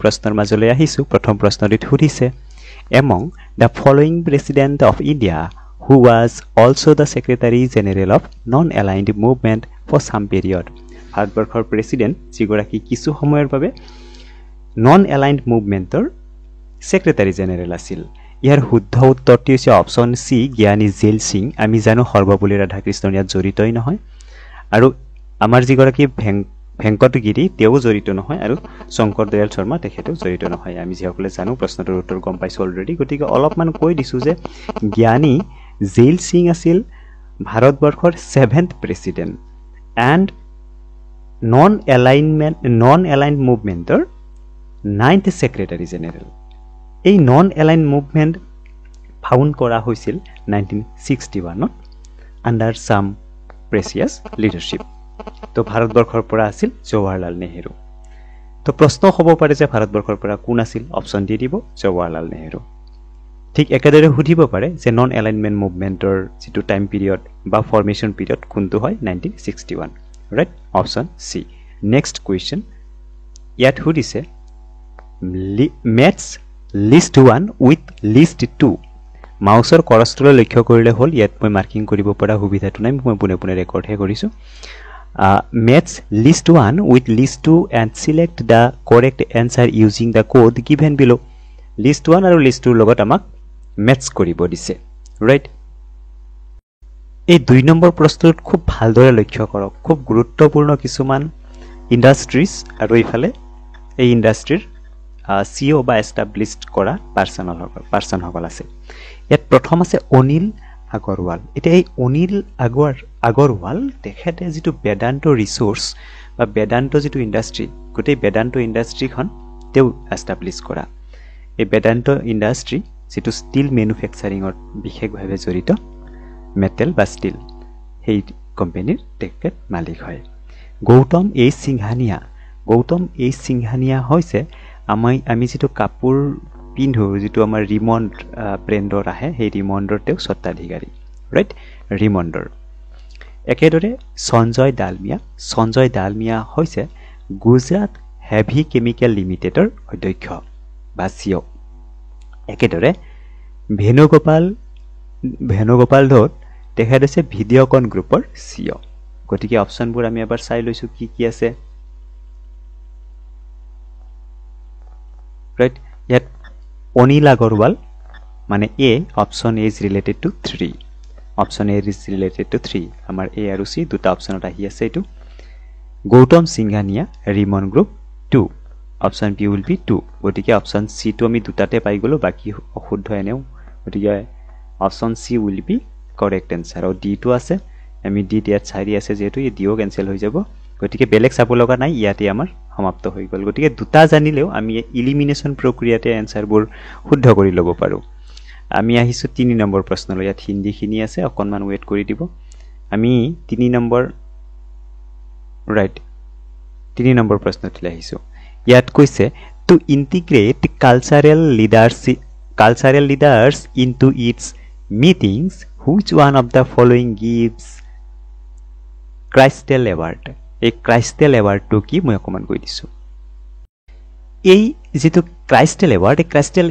প্ৰশ্নৰ মাজলৈ আহিছো প্ৰথম প্ৰশ্নটিত সুধিছে among the following president of India who was also the secretary general of non-aligned movement for some period ভাৰতবৰ্ষৰ প্ৰেসিডেন্ট যিগৰাকী কিছু সময়ৰ বাবে non-aligned movementৰ secretary general আছিল ইয়াৰ শুদ্ধ উত্তৰটি হৈছে অপচন সি জ্ঞানী জেল সিং আমি জানো সৰ্বপল্লী ৰাধাকৃষ্ণন ইয়াত জড়িতই নহয় আৰু আমাৰ যিগৰাকী ভেংকটগিৰি তেও জড়িত নহয় আৰু শংকৰ দয়াল শৰ্মা তেখেতেও জড়িত নহয় আমি যিসকলে জানো প্ৰশ্নটোৰ উত্তৰ গম পাইছো অলৰেডি গতিকে অলপমান কৈ দিছো যে জ্ঞানী জেল সিং আছিল ভাৰতবৰ্ষৰ 7th president and non-aligned movementor 9th secretary general এই non-aligned movement found কৰা হৈছিল 1961 under some previous leadership তো ভাৰতবৰ্ষৰ পৰা আছিল জৱাহৰলাল নেহেৰু তো প্ৰশ্ন হ'ব পাৰে যে ভাৰতবৰ্ষৰ পৰা কোন আছিল অপচন দি দিব জৱাহৰলাল নেহেৰু ঠিক একেদৰে সুধিব পাৰে যে নন এলাইনমেন্ট মুভমেন্টৰ যেটো টাইম পিৰিয়ড বা ফৰ্মেশন পিৰিয়ড কোনটো হয় 1961 right option C next question ইয়াত সুধিছে মেটছ লিষ্ট 1 উইথ লিষ্ট 2 মাউসৰ কৰষ্টলৈ লক্ষ্য কৰিলে হল ইয়াত মই মাৰ্কিং কৰিব পৰা সুবিধাটো নাই মই পুনে পুনে ৰেকৰ্ড হে কৰিছো match list 1 with list 2 and select the correct answer using the code given below list 1 আৰু list 2 লগত আমাক match কৰিব দিছে right এই 2 নম্বৰ প্ৰশ্নটোত খুব ভালদৰে লক্ষ্য কৰক খুব গুৰুত্বপূৰ্ণ কিছুমান ইন্ডাষ্ট্ৰিজ আৰু ইফালে এই ইন্ডাষ্ট্ৰিৰ সিও বা এস্টাবলিশড কৰা পাৰ্সন সকল আছে ইয়াত প্ৰথম আছে অনিল আগৰৱাল এটা এই অনিল আগৰৱাল তেখেতে যেটো বেদান্ত ৰিসোৰ্স বা বেদান্ত যেটো ইন্ডাষ্ট্ৰি গটে বেদান্ত ইন্ডাষ্ট্ৰিখন তেও এস্টাবলিশ কৰা এই বেদান্ত ইন্ডাষ্ট্ৰি যেটো ষ্টিল ম্যানুফ্যাকচাৰিংৰ বিশেষভাৱে জড়িত মেটেল বা ষ্টিল সেই কোম্পানীৰ তেখেত মালিক হয় গৌতম এইচ সিংহানিয়া হৈছে আমি যেটো কাপোৰ পিন্ধো যেটো আমাৰ ৰিমন্ড ব্ৰেণ্ডৰ আহে সেই ৰিমন্ডৰ তেও স্বত্বাধিকাৰী ৰাইট ৰিমন্ডৰ একেদৰে সঞ্জয় ডালমিয়া হৈছে গুজৰাট হেভি কেমিকেল লিমিটেডৰ অধ্যক্ষ বা সিও একেদৰে ভেনুগোপাল ধোত তেখেত হৈছে ভিডিঅকন গ্ৰুপৰ সিও গতিকে অপচনবোৰ আমি এবাৰ চাই লৈছো কি আছে ৰাইট ইয়াত অনিল আগৰৱাল মানে এ option A is related to 3 option A is related to 3 আমাৰ এ আৰু সি দুটা অপচনত আহি আছে এটো Gautam Singhania Raymond group 2 option B will be 2 গতিকে অপচন সি টো আমি দুটাতে পাই গলো বাকি অশুদ্ধ এনেও গতিকে option C will be correct answer আৰু ডি টো আছে আমি ডি ইয়াত চাৰি আছে যেটো এই ডিও কেনসেল হৈ যাব গতিকে বেলেগ চাব লগা নাই ইয়াতে আমাৰ সমাপ্ত হৈ গল গতিকে দুটা জানিলেও আমি ইলিমিনেশন প্ৰক্ৰিয়াতে আনসাৰবোৰ শুদ্ধ কৰি লব পাৰো আমি আহিছো 3 নম্বৰ প্ৰশ্নলৈ ইয়াত হিন্দী খিনি আছে অকনমান ওয়েট কৰি দিব আমি 3 নম্বৰ ৰাইট 3 নম্বৰ প্ৰশ্নলৈ আহিছো ইয়াত কৈছে to integrate cultural leaders into its meetings which one of the following gives Crystal award এই ক্ৰাইষ্টেল এৱাৰ্ডটো কি মই অকমান কৈ দিছো এই যেটো ক্ৰাইষ্টেল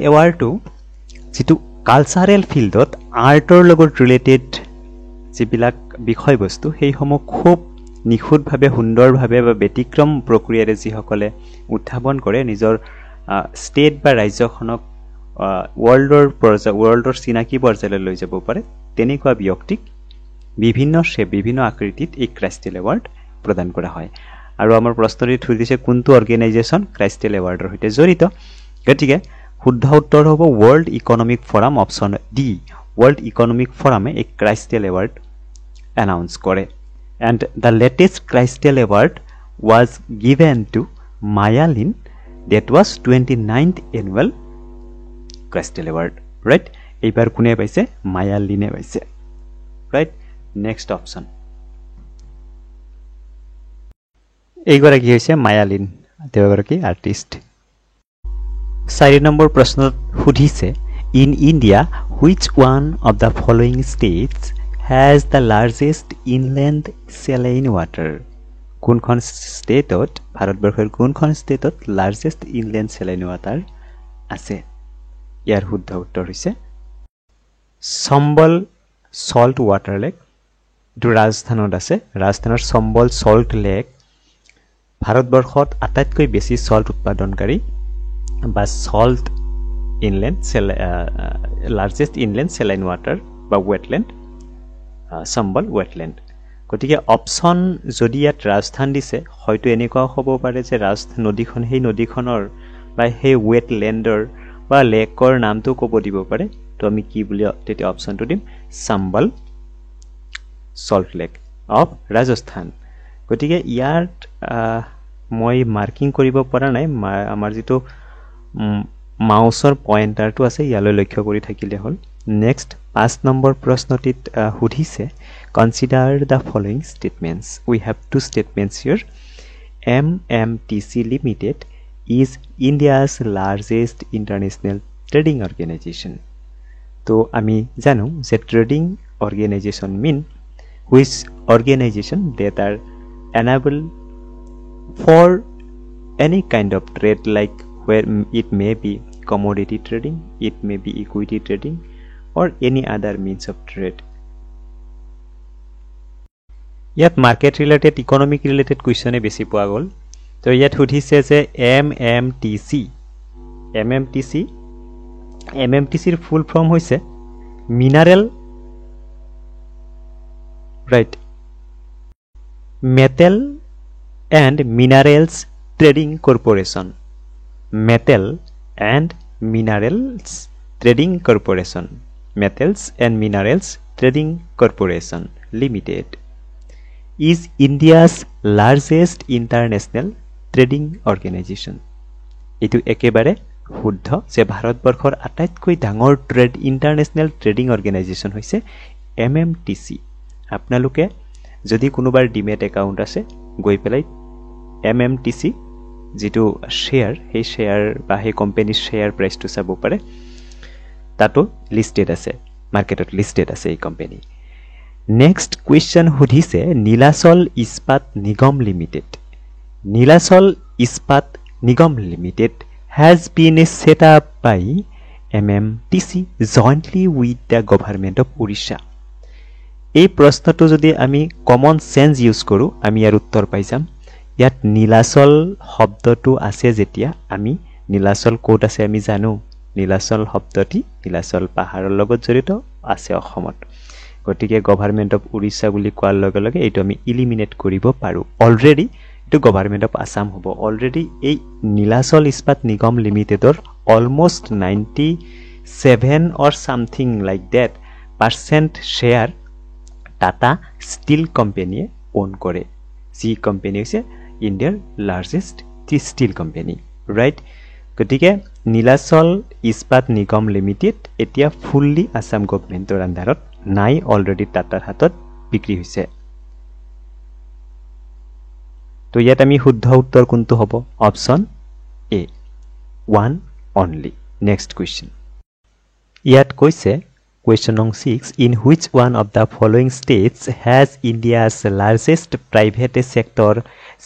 এৱাৰ্ডটো যেটো কালচাৰেল ফিল্ডত আৰ্টৰ লগত ৰিলেটেড যিবিলাক বিষয়বস্তু সেই সমূহ খুব নিখুঁতভাৱে সুন্দৰভাৱে বা ব্যতিক্ৰম প্ৰক্ৰিয়াৰে যিসকলে উত্থাপন কৰে নিজৰ ষ্টেট বা ৰাজ্যখনক ৱৰ্ল্ডৰ চিনাকি পৰ্যায়লৈ লৈ যাব পাৰে তেনেকুৱা ব্যক্তিক বিভিন্ন আকৃতিত এই ক্ৰাইষ্টেল এৱাৰ্ড প্ৰদান কৰা হয় আৰু আমাৰ প্ৰশ্নটি থুদিছে কোনটো অৰ্গেনাইজেচন ক্ৰাইষ্টেল এৱাৰ্ডৰ সৈতে জড়িত গতিকে শুদ্ধ উত্তৰ হ'ব world economic forum option D world economic ফোরামে এক ক্রাইস্টেল অ্যাওয়ার্ড অ্যানাউন্স করে and the latest Crystal Award was given to Maya Lin that was 29th annual Crystal Award right এইবাৰ কোনে পাইছে মায়া লিনে পাইছে right next option এইগৰাকী হৈছে মায়া লিন তেওঁগৰাকী আৰ্টিষ্ট 4 নম্বৰ প্ৰশ্নত সুধিছে in India which one of the following states has the largest inland saline water কোনখন ষ্টেটত ভাৰতবৰ্ষৰ কোনখন ষ্টেটত লাৰ্জেষ্ট ইনলেণ্ড চেলাইন ৱাটাৰ আছে ইয়াৰ শুদ্ধ উত্তৰ হৈছে চম্বল সল্ট ৱাটাৰ লেক এইটো ৰাজস্থানত আছে ৰাজস্থানৰ চম্বল সল্ট লেক ভাৰতবৰ্ষত আটাইতকৈ বেছি সল্ট উৎপাদনকাৰী বা salt inland largest inland saline water বা ৱেটলেণ্ড চম্বল ৱেটলেণ্ড গতিকে অপশ্যন যদি ইয়াত ৰাজস্থান দিছে হয়তো এনেকুৱাও হ'ব পাৰে যে ৰাজস্থান নদীখন সেই নদীখনৰ বা সেই ৱেটলেণ্ডৰ বা লেকৰ নামটো ক'ব দিব পাৰে তো আমি কি বুলি তেতিয়া অপশ্যনটো দিম চম্বল সল্ট লেক অফ ৰাজস্থান গতিকে ইয়াত মই মাৰ্কিং কৰিব পৰা নাই আমাৰ যিটো মাউচৰ পইণ্টাৰটো আছে ইয়ালৈ লক্ষ্য কৰি থাকিলে হ'ল নেক্সট 5 নম্বৰ প্ৰশ্নটিত সুধিছে consider the following statements we have two statements here MMTC Limited is India's largest international trading organization তো আমি জানো যে trading organisation mean which organization that are enable for any kind of trade like where it may be commodity trading it may be equity trading or any other means of trade yet market related economic related question e besi poa gol to yet hudhise je MMTC er full form hoise mineral right metal and minerals trading corporation metal and minerals trading corporation metals and minerals trading corporation limited is India's largest international trading organization etu ekebare শুদ্ধ যে ভাৰতবৰ্ষৰ আটাইতকৈ ডাঙৰ trade ইন্টাৰনেশনাল trading organisation হৈছে MMTC আপোনালোকে যদি কোনোবাৰ demat account আছে গৈ পেলাই MMTC যেটো শেয়াৰ সেই শেয়াৰ বা সেই কোম্পানীৰ শেয়াৰ প্ৰাইসটো চাব পাৰে তাতো লিস্টেড আছে মাৰ্কেটত লিস্টেড আছে এই কোম্পানী নেক্সট কোৱেশ্চন সুধিছে নীলাচল ইস্পাত নিগম লিমিটেড নীলাচল ইস্পাত নিগম limited has been set up by MMTC jointly with the government of Odisha এই প্ৰশ্নটো যদি আমি কমন সেন্স ইউজ কৰো আমি ইয়াৰ উত্তৰ পাই যাম ইয়াত নীলাচল শব্দটো আছে যেতিয়া আমি নীলাচল কোট আছে আমি জানো নীলাচল শব্দটি নীলাচল পাহাৰৰ লগত জড়িত আছে অসমত গতিকে গভৰ্ণমেণ্ট অফ উৰিষ্যা বুলি কোৱাৰ লগে লগে এইটো আমি ইলিমিনেট কৰিব পাৰো already to government of Assam hobo already a Nilachal Ispat Nigam Limitedor almost 97 or something like that percent share Tata Steel Company own kore C company is India's largest steel company right gotike Nilachal Ispat Nigam Limited etia fully Assam government or underot nai already Tatar hatot bikri hoise তো ইয়াত আমি শুদ্ধ উত্তৰ কোনটো হ'ব option এ 1 only next question ইয়াত কৈছে question nong 6 in which one of the following states has India's largest private sector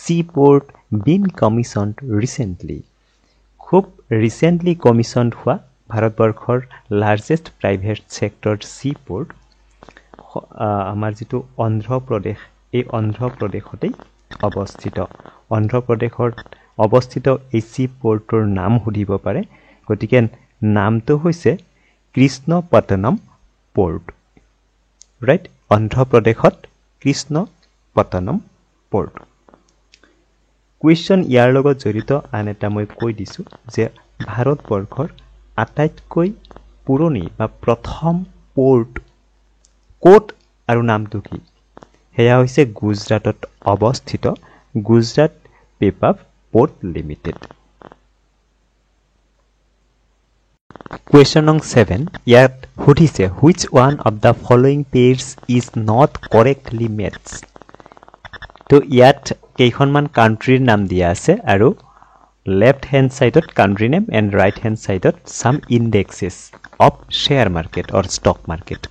seaport been commissioned recently খুব recently commissioned হোৱা ভাৰতবৰ্ষৰ largest private sector seaport আমাৰ যেটো অন্ধ্ৰ প্ৰদেশ এই অন্ধ্ৰ প্ৰদেশতেই অৱস্থিত অন্ধ্ৰ প্ৰদেশৰ অৱস্থিত এসি পোৰ্টৰ নাম সুধিব পাৰে গতিকে নামটো হৈছে কৃষ্ণপট্টনম পোৰ্ট ৰাইট অন্ধ্ৰ প্ৰদেশত কৃষ্ণপট্টনম পোৰ্ট কোৱেশ্চন ইয়াৰ লগত জড়িত আন এটা মই কৈ দিছো যে ভাৰতবৰ্ষৰ আটাইতকৈ পুৰণি বা প্ৰথম পোৰ্ট কোট আৰু নামটো কি হেয়া হৈছে গুজৰাটত অৱস্থিত Gujarat paper port limited Question nong 7 ইয়াত সুধিছে which one of the following pairs is not correctly matched তো ইয়াত কেইখনমান কান্ট্ৰিৰ নাম দিয়া আছে আৰু left hand side of country name and right hand side of some indexes of share market or stock market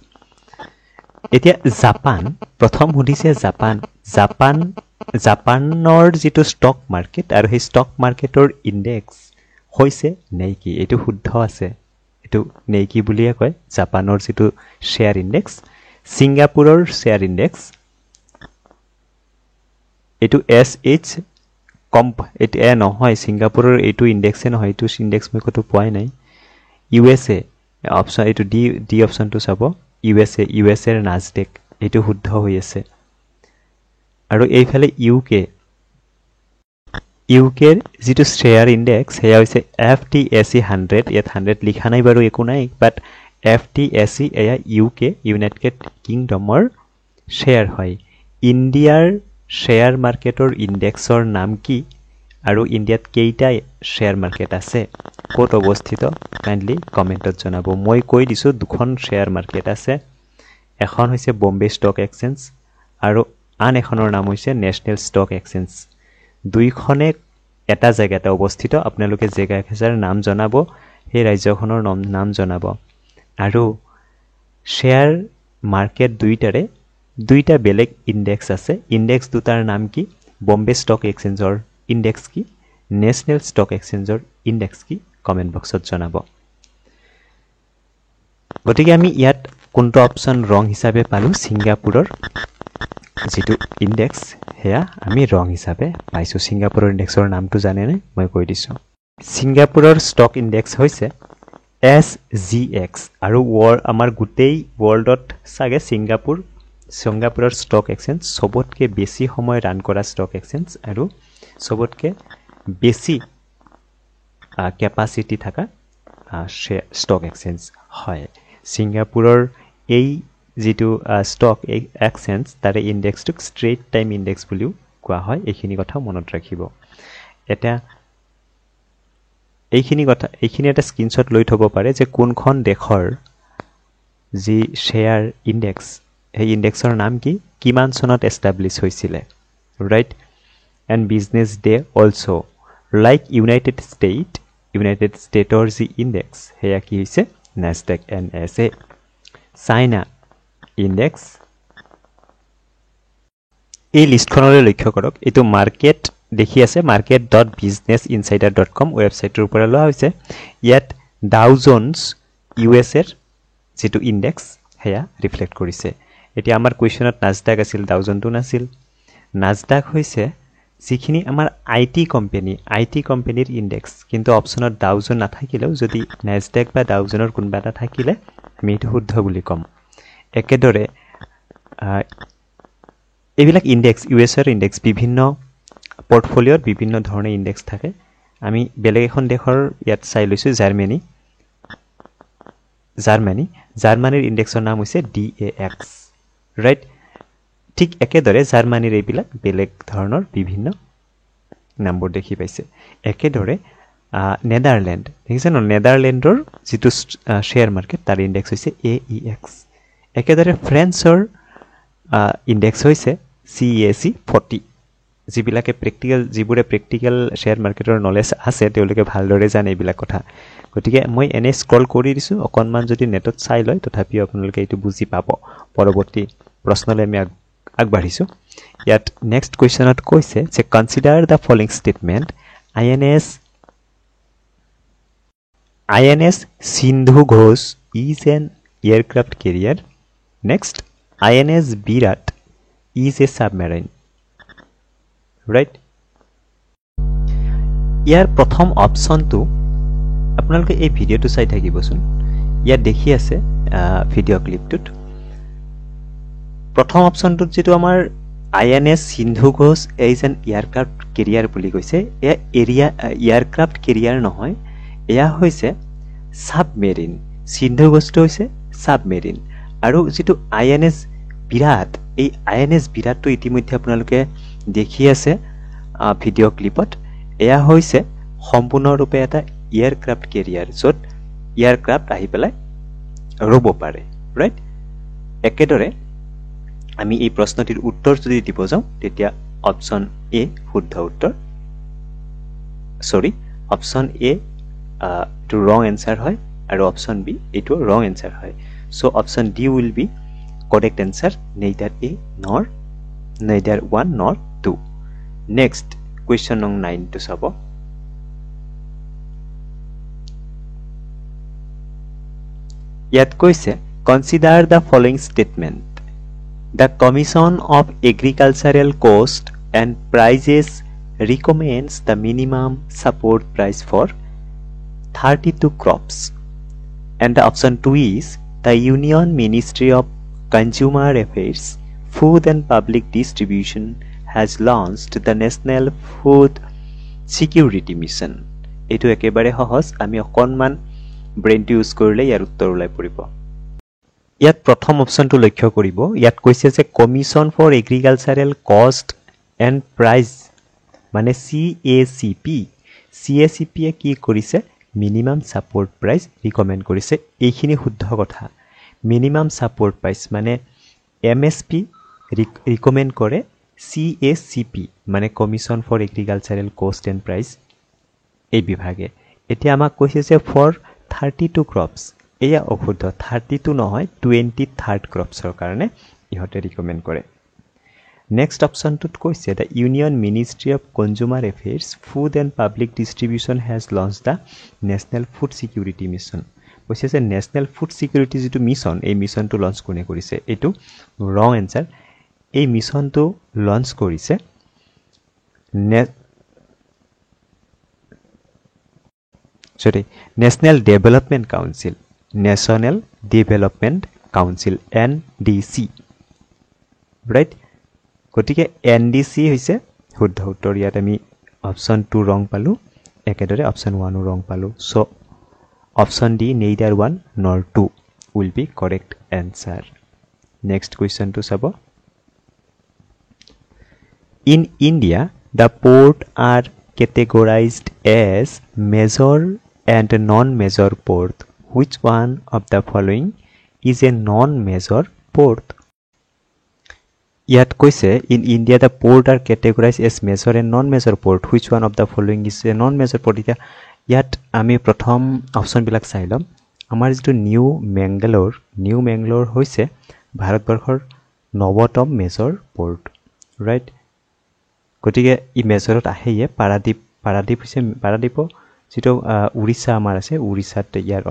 এতিয়া জাপান প্ৰথম সুধিছে জাপানৰ যিটো ষ্টক মাৰ্কেট আৰু সেই ষ্টক মাৰ্কেটৰ ইণ্ডেক্স হৈছে নেকি এইটো শুদ্ধ আছে এইটো নেকি বুলিয়ে কয় জাপানৰ যিটো শ্বেয়াৰ ইণ্ডেক্স ছিংগাপুৰৰ শ্বেয়াৰ ইণ্ডেক্স এইটো SH কম্প এটা নহয় ছিংগাপুৰৰ এইটো ইণ্ডেক্সে নহয় এইটো ইণ্ডেক্স মই কতো পোৱাই নাই USA অপচন এইটো ডি অপচনটো চাব USA এৰ নাজডেক এইটো শুদ্ধ হৈ আছে আৰু এইফালে UK এৰ যিটো শ্বেয়াৰ ইণ্ডেক্স সেয়া হৈছে FTSE 100 ইয়াত 100 লিখা নাই বাৰু একো নাই বাট FTSE এয়া UK ইউনাইটেড কিংডমৰ শ্বেয়াৰ হয় ইণ্ডিয়াৰ শ্বেয়াৰ মাৰ্কেটৰ ইণ্ডেক্সৰ নাম কি আৰু ইণ্ডিয়াত কেইটা শ্বেয়াৰ মাৰ্কেট আছে ক'ত অৱস্থিত কাইন্ডলি কমেন্টত জনাব মই কৈ দিছো দুখন শ্বেয়াৰ মাৰ্কেট আছে এখন হৈছে বম্বে ষ্টক এক্সচেঞ্জ আৰু আন এখনৰ নাম হৈছে নেশনেল ষ্টক এক্সচেঞ্জ দুইখনে এটা জায়গাতে অৱস্থিত আপোনালোকে জায়গা খেজাৰ নাম জনাব সেই ৰাজ্যখনৰ নাম জনাব আৰু শ্বেয়াৰ মাৰ্কেট দুইটা বেলেগ ইণ্ডেক্স আছে ইণ্ডেক্স দুটাৰ নাম কি বম্বে ষ্টক এক্সচেঞ্জৰ ইণ্ডেক্স কি নেশনেল ষ্টক এক্সচেঞ্জৰ ইণ্ডেক্স কি কমেন্ট বক্সত জনাব গতিকে আমি ইয়াত কোনটো অপচন ৰং হিচাপে পালো ছিংগাপুৰৰ যেটো ইণ্ডেক্স হেয়া আমি ৰং হিচাপে পাইছো ছিংগাপুৰৰ ইণ্ডেক্সৰ নামটো জানে নে মই কৈ দিছো ছিংগাপুৰৰ ষ্টক ইণ্ডেক্স হৈছে SGX আৰু আমাৰ গোটেই ওয়াৰ্ল্ডত সাগে ছিংগাপুৰৰ ষ্টক এক্সচেঞ্জ সবতকে বেছি সময় ৰান কৰা ষ্টক এক্সচেঞ্জ আৰু সবতকে বেছি ক্যাপাসিটি থাকা ষ্টক এক্সচেঞ্জ হয় ছিংগাপুৰৰ এই যেটো ষ্টক এক্সচেঞ্জ তাৰে ইণ্ডেক্সটোক ষ্ট্ৰেইট টাইম ইণ্ডেক্স বুলিও কোৱা হয় এইখিনি কথা মনত ৰাখিব এটা এইখিনি এটা স্ক্ৰিনশ্বট লৈ থব পাৰে যে কোনখন দেশৰ যি শ্বেয়াৰ ইণ্ডেক্স এই ইণ্ডেক্সৰ নাম কি কিমান চনত এষ্টাবলিশ হৈছিল right and business day also like United ষ্টেটৰ যি ইণ্ডেক্স হেয়া কি হৈছে NASDAQ NSA চাইনা ইণ্ডেক্স এই লিষ্টখনলৈ লক্ষ্য কৰক এটো মাৰ্কেট দেখি আছে market.businessinsider.com ওয়েবসাইটৰ পৰা লোৱা হৈছে ইয়াত ডাউ জোন্স US এৰ যেটো ইণ্ডেক্স হেয়া ৰিফ্লেক্ট কৰিছে এতিয়া আমাৰ কোৱেশ্চনত NASDAQ আছিল ডাউ জোনটো নাছিল NASDAQ হৈছে যিখিনি আমাৰ আইটি কোম্পানীৰ ইণ্ডেক্স কিন্তু অপচনত ডাউ জোন নাথাকিলেও যদি NASDAQ বা ডাউ জোনৰ কোনবা এটা থাকিলে আমি এটো শুদ্ধ বুলি কম একেদৰে এইবিলাক ইণ্ডেক্স US এৰ ইণ্ডেক্স বিভিন্ন পোৰ্টফোলিওত বিভিন্ন ধৰণৰ ইণ্ডেক্স থাকে আমি বেলেগ এখন দেশৰ ইয়াত চাই লৈছো জাৰ্মানীৰ ইণ্ডেক্সৰ নাম হৈছে DAX ৰাইট ঠিক একেদৰে জাৰ্মানীৰ এইবিলাক বেলেগ ধৰণৰ বিভিন্ন নম্বৰ দেখি পাইছে একেদৰে নেদাৰল্যান্ড দেখিছে ন নেদাৰল্যান্ডৰ যেটো শ্বেয়াৰ মাৰ্কেট তাৰ ইণ্ডেক্স হৈছে AEX একেদৰে ফ্ৰান্সৰ ইণ্ডেক্স হৈছে CAC 40 যিবিলাকে প্ৰেক্টিক্যাল শ্বেয়াৰ মাৰ্কেটৰ নলেজ আছে তেওঁলোকে ভালদৰে জানে এইবিলাক কথা গতিকে মই এনে স্ক্ৰল কৰি দিছো অকনমান যদি নেটত চাই লয় তথাপিও আপোনালোকে এইটো বুজি পাব পৰৱৰ্তী প্ৰশ্নলৈ আমি আগবাঢ়িছো ইয়াত নেক্সট কোৱেশ্চনত কৈছে যে consider the following statement INS Sindhu Ghosh is an aircraft carrier next INS Virat is a submarine right ইয়াৰ প্ৰথম অপচনটো আপোনালোকে এই ভিডিওটো চাই থাকিবচোন ইয়াত দেখি আছে ভিডিও ক্লিপটোত প্ৰথম অপচনটোত যেটো আমাৰ INS Sindhu Ghosh is an aircraft carrier বুলি কৈছে এয়াৰক্ৰাফ্ট কেৰিয়াৰ নহয় এয়া হৈছে সাবমেৰিন সিন্ধু ঘোষটো হৈছে সাবমেৰিন আৰু যেটো INS বিৰাট এই INS বিৰাটটো ইতিমধ্যে আপোনালোকে দেখি আছে ভিডিও ক্লিপত এয়া হৈছে সম্পূৰ্ণৰূপে এটা এয়াৰক্ৰাফ্ট কেৰিয়াৰ যত এয়াৰক্ৰাফ্ট আহি পেলাই ৰব পাৰে ৰাইট একেদৰে আমি এই প্ৰশ্নটিৰ উত্তৰ যদি দিব যাও তেতিয়া অপচন এ শুদ্ধ উত্তৰ option A to wrong answer hoy and option B it will wrong answer hoy so option D will be correct answer neither A nor neither 1 nor 2. Next question nung 9 to sabo. Yat koise consider the following statement. The Commission of Agricultural Cost and Prices recommends the minimum support price for 32 crops. And the option 2 is the Union Ministry of Consumer Affairs, Food and Public Distribution has launched the National Food Security Mission. Etu ekebare hohos ami okonman brain to use korile yar uttor ulai poribo. Yat prothom option to lokkho koribo. Yat koise je Commission for Agricultural Cost and Price মানে CACP এ কি কৰিছে minimum support price ৰিকমেন্ড কৰিছে এইখিনি শুদ্ধ কথা minimum support price মানে MSP ৰিকমেন্ড কৰে CACP মানে কমিশন ফর এগ্রিকালচারাল কস্ট এন্ড প্রাইস এই বিভাগে এতিয়া আমাক কৈছে যে ফর 32 ক্রপস এয়া অশুদ্ধ 32 নহয় 23rd ক্ৰপসৰ কাৰণে ইহতে ৰিকমেন্ড কৰে Next option to koise the Union Ministry of Consumer Affairs, Food and Public Distribution has launched the National Food Security Mission. Koise je National Food Security jitu mission ei mission to launch kone korise etu wrong answer ei mission to launch korise National Development Council NDC right গটিকে NDC হৈছে শুদ্ধ উত্তৰ ইয়াত আমি option 2 ৰং পালো একেদৰে option 1 ৰং পালো so option D neither 1 nor 2 will be correct answer next question to sabo In India the port are categorized as major and non-major port which one of the following is a non-major port Yet koise in India the port are categorized as major and non-major port. Which one of the following is a non-major port? Yet ami prothom option bilak sailom. Amar jitu New Mangalore hoise Bharatborkhor nobotom major port. Right? Gotike I majorot ahe ye Paradip hoise Paradipo jitu Orissa amar ase Orissa te yar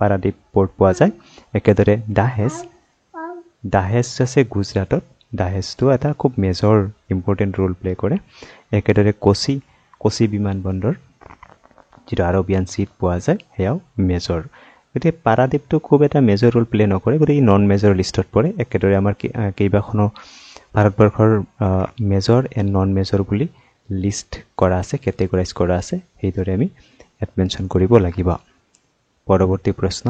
Paradip port poa jay. Ekedore Dahes ase Gujarat Dahes to eta খুব major important role play করে একেদরে কোচি বিমানবন্দর যেটা Arabian seat পোৱা যায় হেয়াও major গতিকে পাৰাদ্বীপটো খুব এটা major roll play নকৰে গতিকে নন মেজৰ লিষ্টত পৰে একেদৰে আমাৰ কেইবাখনো ভাৰতবৰ্ষৰ মেজৰ এন্ড নন মেজৰ বুলি লিষ্ট কৰা আছে ক্যাটেগৰাইজ কৰা আছে হেইদৰে আমি এট মেনশন কৰিব লাগিব পৰৱৰ্তী প্ৰশ্ন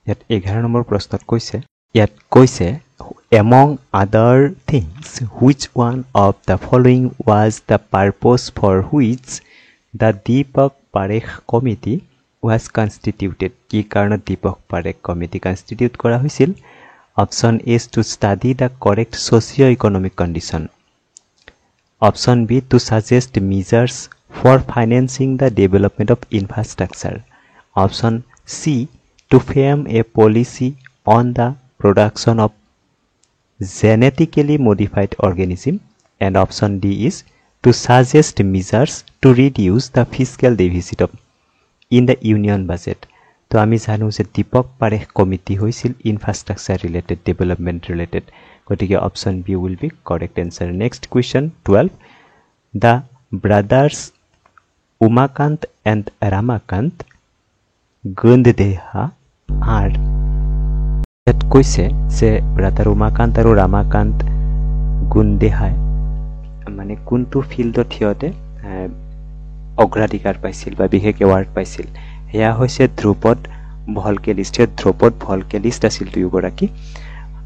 ইয়াত 11 নম্বৰ প্ৰশ্নত কৈছে Yet koise among other things which one of the following was the purpose for which the Deepak Parekh committee was constituted ki karone Deepak Parekh committee constitute kora hoisil option A is to study the correct socio-economic condition option B to suggest measures for financing the development of infrastructure option C to frame a policy on the production of genetically modified organism and option D is to suggest measures to reduce the fiscal deficit of in the union budget to ami janu je Deepak Parekh committee hoisil infrastructure related development related gotike option B will be correct answer next question 12 the brothers Umakant and Ramakant Gunddeha are Yet koise je brother Umakant aru Ramakant Gunddeha মানে কোনটো ফিল্ডত হিয়তে অগ্ৰাধিকাৰ পাইছিল বা বিশেষ award পাইছিল হেয়া হৈছে ধ্ৰুপদ ভলকেলিষ্ট আছিল দুয়োগৰাকী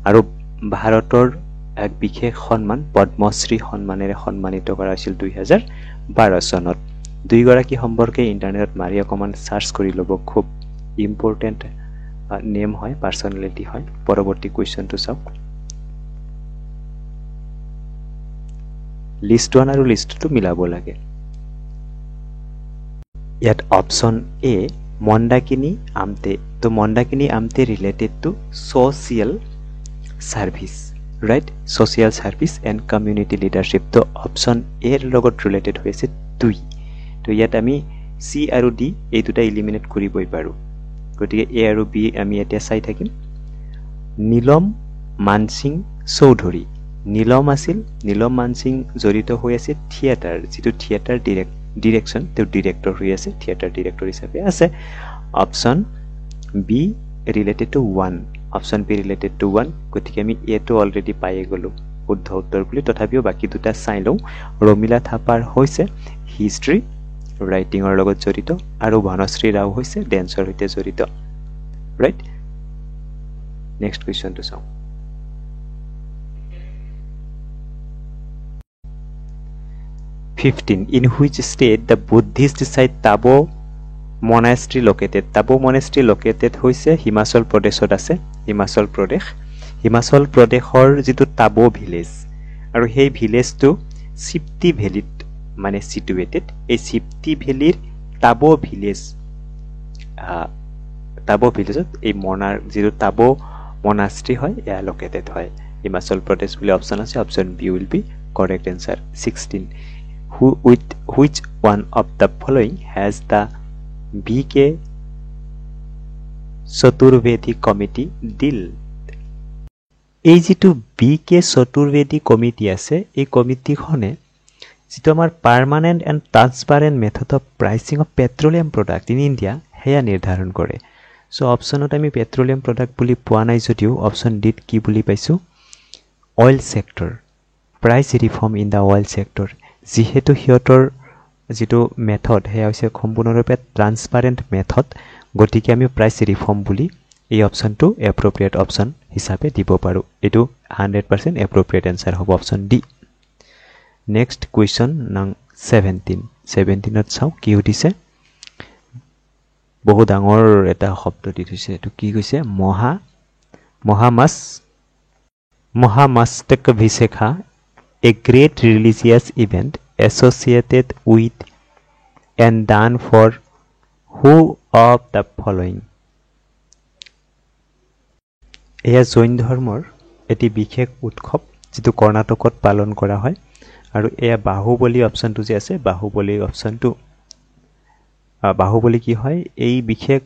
আৰু ভাৰতৰ এক বিশেষ সন্মান পদ্মশ্ৰী সন্মানেৰে সন্মানিত কৰা হৈছিল 2012 চনত দুয়োগৰাকী সম্পৰ্কে ইন্টাৰনেটত মাৰি অকমান সাৰ্চ কৰি লব খুব ইম্পৰ্টেন্ট নেম হয় পাৰ্সোনালিটি হয় পৰৱৰ্তী কোৱেশ্চনটো চাওক লিষ্ট 1 আৰু লিষ্ট 2 মিলাব লাগে ইয়াত অপশন এ মন্দাকিনী আমতে তো Mandakini Amte related to social service right social service and community leadership তো অপশ্যন এৰ লগত ৰিলেটেড হৈ আছে 2 তো ইয়াত আমি সি আৰু ডি এই দুটা এলিমিনেট কৰিবই পাৰোঁ গতিকে এ আৰু বি আমি এতিয়া চাই থাকিম নীলম মানসিং চৌধুৰী নীলম আছিল নীলম মানসিং জড়িত হৈ আছে থিয়েটাৰ যেটো থিয়েটাৰ ডিৰেকশ্যন তেওঁ ডিৰেক্টৰ হৈ আছে থিয়েটাৰ ডিৰেক্টৰ হিচাপে আছে option B related to 1 option B related to 1 গতিকে আমি এটো অলৰেডি পাই গলো শুদ্ধ উত্তৰ বুলি তথাপিও বাকি দুটা চাই লওঁ ৰমিলা থাপাৰ হৈছে হিষ্ট্ৰী ৰাইটিংৰ লগত জড়িত আৰু বনশ্ৰী ৰাও হৈছে ডেন্সৰ সৈতে জড়িত ৰাইট নেক্সট কোৱেশ্চনটো চাওঁ in which state the Buddhist site Tabo monastery located Tabo monastery located hoise Himachal Pradeshot ase Himachal Pradeshor jitu Tabo village aru hei village to Sipti valley mane situated ei Sipti valley Tabo village ei jitu Tabo monastery hoy ya located hoy Himachal Pradesh boli option ase option B will be correct answer 16 which one of the following has the BK Chaturvedi committee deal এই যেটো BK Chaturvedi committee আছে এই committee খনে যেটো আমাৰ permanent and transparent method of pricing of petroleum product in India হেয়া নিৰ্ধাৰণ কৰে সো অপশনত আমি পেট্ৰোলিয়াম প্ৰোডাক্ট বুলি পোৱা নাই যদিও অপশন ডি কি বুলি পাইছো oil sector price reform in the oil sector যেহেতু হিয়তৰ যেটো মেথড হেয়া হৈছে সম্পূৰ্ণৰূপে ট্ৰান্সপাৰেন্ট মেথড গতিকে আমি প্ৰাইস ৰিফৰ্ম বুলি এই অপচনটো এপ্ৰোপ্ৰিয়েট অপচন হিচাপে দিব পাৰো এটো 100% এপ্ৰোপ্ৰিয়েট আনসাৰ হ'ব অপচন ডি নেক্সট কোৱেশ্চন নং 17 ত চাও কি উঠিছে বহু ডাঙৰ এটা শব্দ দি থৈছে এটো কি কৈছে মহামস্তক ভিশেখা a great religious event associated with and done for who of the following এয়া জৈন ধৰ্মৰ এটি বিশেষ উৎসৱ যেটো কৰ্ণাটকত পালন কৰা হয় আৰু এয়া বাহুবলী অপচনটো যে আছে বাহুবলী অপচনটো বাহুবলী কি হয় এই বিশেষ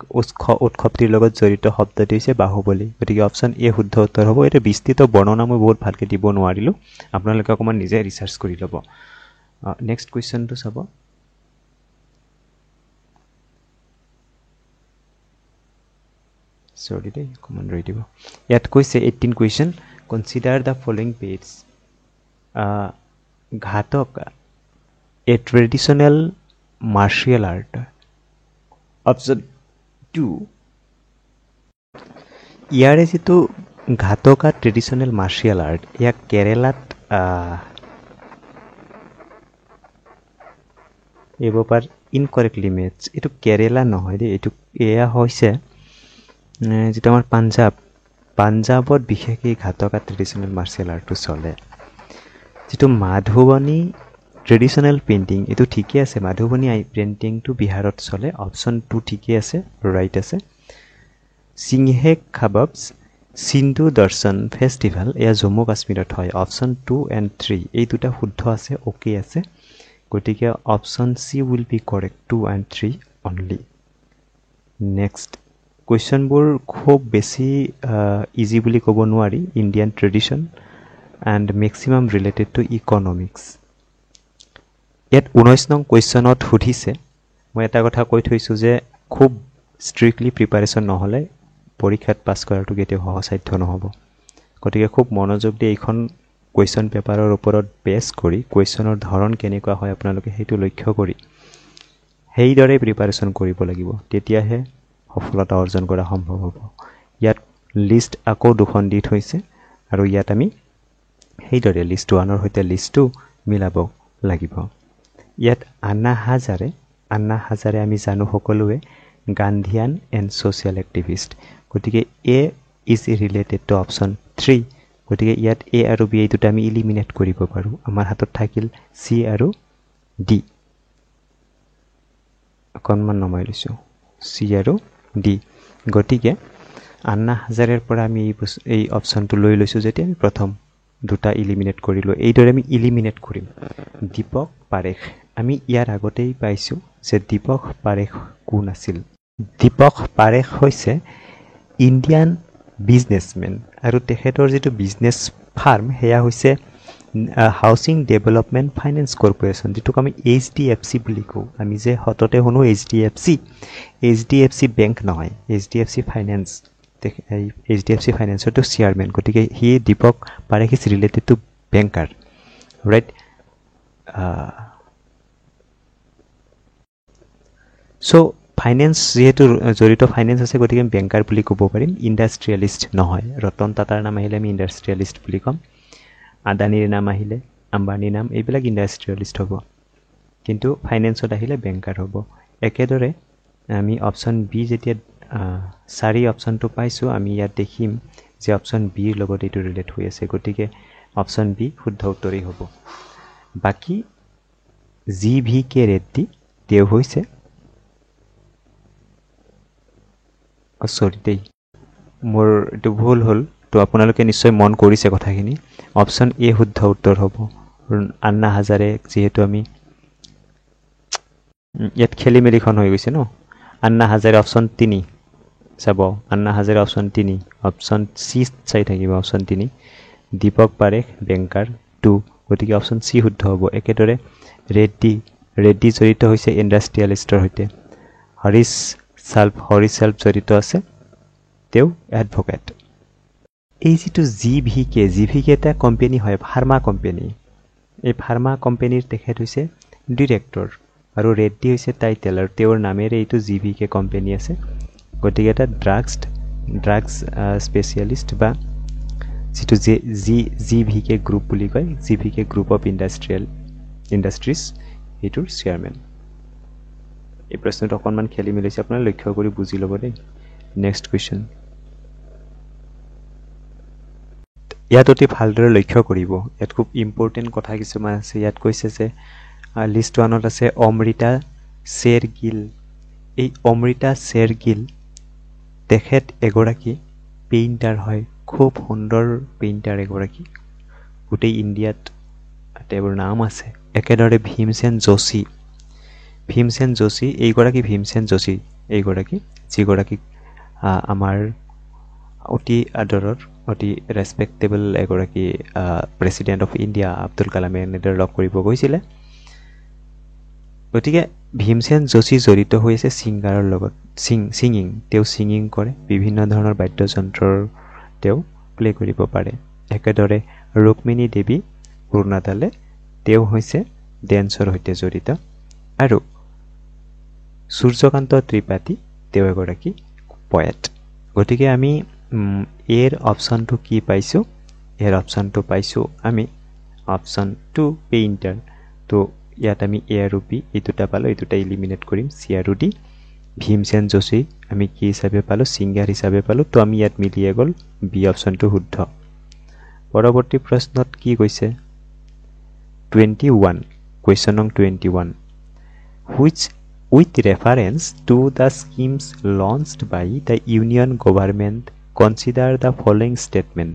উৎসৱটিৰ লগত জড়িত শব্দটি হৈছে বাহুবলী গতিকে অপচন এ শুদ্ধ উত্তৰ হ'ব এটা বিস্তৃত বৰ্ণনা মই বহুত ভালকে দিব নোৱাৰিলো আপোনালোকে অকমান নিজে ৰিসাৰ্চ কৰি ল'ব নেক্সট কোৱেশ্চনটো চাব সৰি দে কমন ৰৈ দিব ইয়াত কৈছে 18 কোৱেশ্চন কনসিডাৰ দা ফলোইং পেজছ ঘাতক এ ট্ৰেডিশনাল মাৰ্শাল আৰ্ট অপশন 2 ইয়াৰে যেটো ঘাতকা ট্ৰেডিশনাল মাৰ্শাল আৰ্ট ইয়া কেৰালাত এবাৰ ইনকৰেক্টলি মেথছ এটো কেৰালা নহয় দে এটো এয়া হৈছে যেটো আমাৰ পাঞ্জাবত বিশেষকৈ ঘাতকা ট্ৰেডিশনাল মাৰ্শাল আৰ্টটো চলে যেটো মাধুবনী ট্ৰেডিশনাল পেইন্টিং এটো ঠিকই আছে মাধুবনী পেইন্টিংটো বিহাৰত চলে অপশন 2 ঠিকই আছে ৰাইট আছে সিংহে খাবাবস সিন্ধু দৰ্শন ফেষ্টিভেল এয়া জম্মু কাশ্মীৰত হয় অপশন 2 এণ্ড 3 এই দুটা শুদ্ধ আছে ওকে আছে গতিকে option C will be correct 2 and 3 only next কোৱেশ্চনবোৰ খুব বেছি ইজি বুলি ক'ব নোৱাৰি Indian tradition and maximum related to economics ইয়াত 19 নং কোৱেশ্চনত সুধিছে মই এটা কথা কৈ থৈছো যে খুব স্ট্ৰিক্টলি প্ৰিপাৰেচন নহলে পৰীক্ষাত পাছ কৰাটো কেতিয়াও সহজসাধ্য নহব গতিকে খুব মনোযোগ দি এইখন কোৱেশ্চন পেপাৰৰ ওপৰত বেছ কৰি কোৱেশ্চনৰ ধৰণ কেনেকুৱা হয় আপোনালোকে হেতু লক্ষ্য কৰি হেইদৰে প্ৰিপাৰেচন কৰিব লাগিব তেতিয়াহে সফলতা অৰ্জন কৰা সম্ভৱ হ'ব ইয়াত লিষ্ট আকৌ দুখন দি থৈছে আৰু ইয়াত আমি হেইদৰে লিষ্ট 1 ৰ সৈতে লিষ্ট 2 মিলাব লাগিব ইয়াত আন্না হাজাৰে আমি জানো সকলোৱে গান্ধিয়ান এণ্ড সোশ্যাল এক্টিভিষ্ট গতিকে এ ইজ ৰিলেটেড টু অপশন 3 গতিকে ইয়াত এ আৰু বি এই দুটা আমি এলিমিনেট কৰিব পাৰো আমাৰ হাতত থাকিল সি আৰু ডি অকনমান নমাই লৈছো সি আৰু ডি গতিকে আন্না হাজাৰেৰ পৰা আমি এই অপশ্যনটো লৈ লৈছোঁ যেতিয়া আমি প্ৰথম দুটা ইলিমিনেট কৰিলোঁ এইদৰে আমি ইলিমিনেট কৰিম দীপক পাৰেখ আমি ইয়াৰ আগতেই পাইছোঁ যে দীপক পাৰেখ কোন আছিল দীপক পাৰেখ হৈছে ইণ্ডিয়ান বিজনেছমেন আৰু তেখেতৰ যিটো বিজনেছ ফাৰ্ম সেয়া হৈছে হাউচিং ডেভেলপমেণ্ট ফাইনেন্স কৰ্পৰেশ্যন যিটোক আমি HDFC বুলি কওঁ আমি যে সততে শুনো HDFC বেংক নহয় HDFC ফাইনেন্স HDFC ফাইনেন্সৰটো চেয়াৰমেন গতিকে he Deepak Parekh is related to banker right so' finance যিহেতু জড়িত ফাইনেন্স আছে গতিকে আমি বেংকাৰ বুলি ক'ব পাৰিম ইণ্ডাষ্ট্ৰিয়েলিষ্ট নহয় ৰতন টাটাৰ নাম আহিলে আমি ইণ্ডাষ্ট্ৰিয়েলিষ্ট বুলি ক'ম আদানীৰ নাম আহিলে আম্বানীৰ নাম এইবিলাক ইণ্ডাষ্ট্ৰিয়েলিষ্ট হ'ব কিন্তু ফাইনেন্সত আহিলে বেংকাৰ হ'ব একেদৰে আমি অপশ্যন বি যেতিয়া 4 অপশ্যনটো পাইছোঁ আমি ইয়াত দেখিম যে অপশ্যন বিৰ লগত এইটো ৰিলেট হৈ আছে গতিকে অপশ্যন বি শুদ্ধ উত্তৰেই হ'ব বাকী GVK ৰেড্ডি তেওঁ হৈছে দেই মোৰ এইটো ভুল হ'ল তো আপোনালোকে নিশ্চয় মন কৰিছে কথাখিনি অপশ্যন এ শুদ্ধ উত্তৰ হ'ব আন্না হাজাৰে যিহেতু আমি ইয়াত খেলি মেলিখন হৈ গৈছে ন আন্না হাজাৰে অপশ্যন 3 চাব আন্না হাজাৰে অপশ্যন 3 অপশ্যন চি চাই থাকিব অপশ্যন 3 দীপক পাৰেখ বেংকাৰ 2 গতিকে অপশ্যন চি শুদ্ধ হ'ব একেদৰে ৰেড্ডি জড়িত হৈছে ইণ্ডাষ্ট্ৰিয়েলিষ্টৰ সৈতে হৰিশ চাল্ভ জড়িত আছে তেওঁ এডভোকেট এই যিটো GVK এটা কোম্পানী হয় ফাৰ্মা কোম্পানী এই ফাৰ্মা কোম্পানীৰ তেখেত হৈছে ডিৰেক্টৰ আৰু ৰেড্ডি হৈছে টাইটেল আৰু তেওঁৰ নামেৰে এইটো GVK কোম্পানী আছে গতিকে এটা ড্ৰাগছ স্পেচিয়েলিষ্ট বা যিটো GVK গ্ৰুপ বুলি কয় GVK গ্ৰুপ অফ ইণ্ডাষ্ট্ৰিজ এইটোৰ চেয়াৰমেন এই প্ৰশ্নটো অকণমান খেলি মেলিছে আপোনাৰ লক্ষ্য কৰি বুজি ল'ব দেই নেক্সট কুৱেশ্যন ইয়াত অতি ভালদৰে লক্ষ্য কৰিব ইয়াত খুব ইম্পৰ্টেণ্ট কথা কিছুমান আছে ইয়াত কৈছে যে লিষ্ট 1ত আছে অমৃতা শ্বেৰগিল এই অমৃতা শ্বেৰগিল তেখেত এগৰাকী পেইণ্টাৰ হয় খুব সুন্দৰ পেইণ্টাৰ এগৰাকী গোটেই ইণ্ডিয়াত তেওঁৰ নাম আছে একেদৰে ভীমসেন যোশী এইগৰাকী যিগৰাকী আমাৰ অতি আদৰৰ অতি ৰেছপেক্টেবল এগৰাকী প্ৰেছিডেণ্ট অফ ইণ্ডিয়া আব্দুল কালামে এনেদৰে লগ কৰিব গৈছিলে গতিকে ভীমসেন যোশী জড়িত হৈ আছে ছিংগাৰৰ লগত ছিংগিং তেওঁ ছিংগিং কৰে বিভিন্ন ধৰণৰ বাদ্যযন্ত্ৰৰ তেওঁ প্লে কৰিব পাৰে একেদৰে ৰুক্মিণী দেৱী পূৰ্ণাতালে তেওঁ হৈছে ডেন্সৰ সৈতে জড়িত আৰু সূৰ্যকান্ত ত্ৰিপাঠী তেওঁ এগৰাকী পয়েট গতিকে আমি এৰ অপশ্যনটো কি পাইছোঁ এৰ অপশ্যনটো পাইছোঁ আমি অপশ্যন 2 পেইণ্টাৰ তো ইয়াত আমি এ আৰু বি এই দুটা পালোঁ এই দুটা ইলিমিনেট কৰিম চি আৰু ডি ভীমসেন যোশী আমি কি হিচাপে পালোঁ ছিংগাৰ হিচাপে পালোঁ তো আমি ইয়াত মিলিয়ে গ'ল বি অপশ্যনটো শুদ্ধ পৰৱৰ্তী প্ৰশ্নত কি কৈছে 21 কুৱেশ্যন নং 21 which with reference to the schemes launched by the union government consider the following statement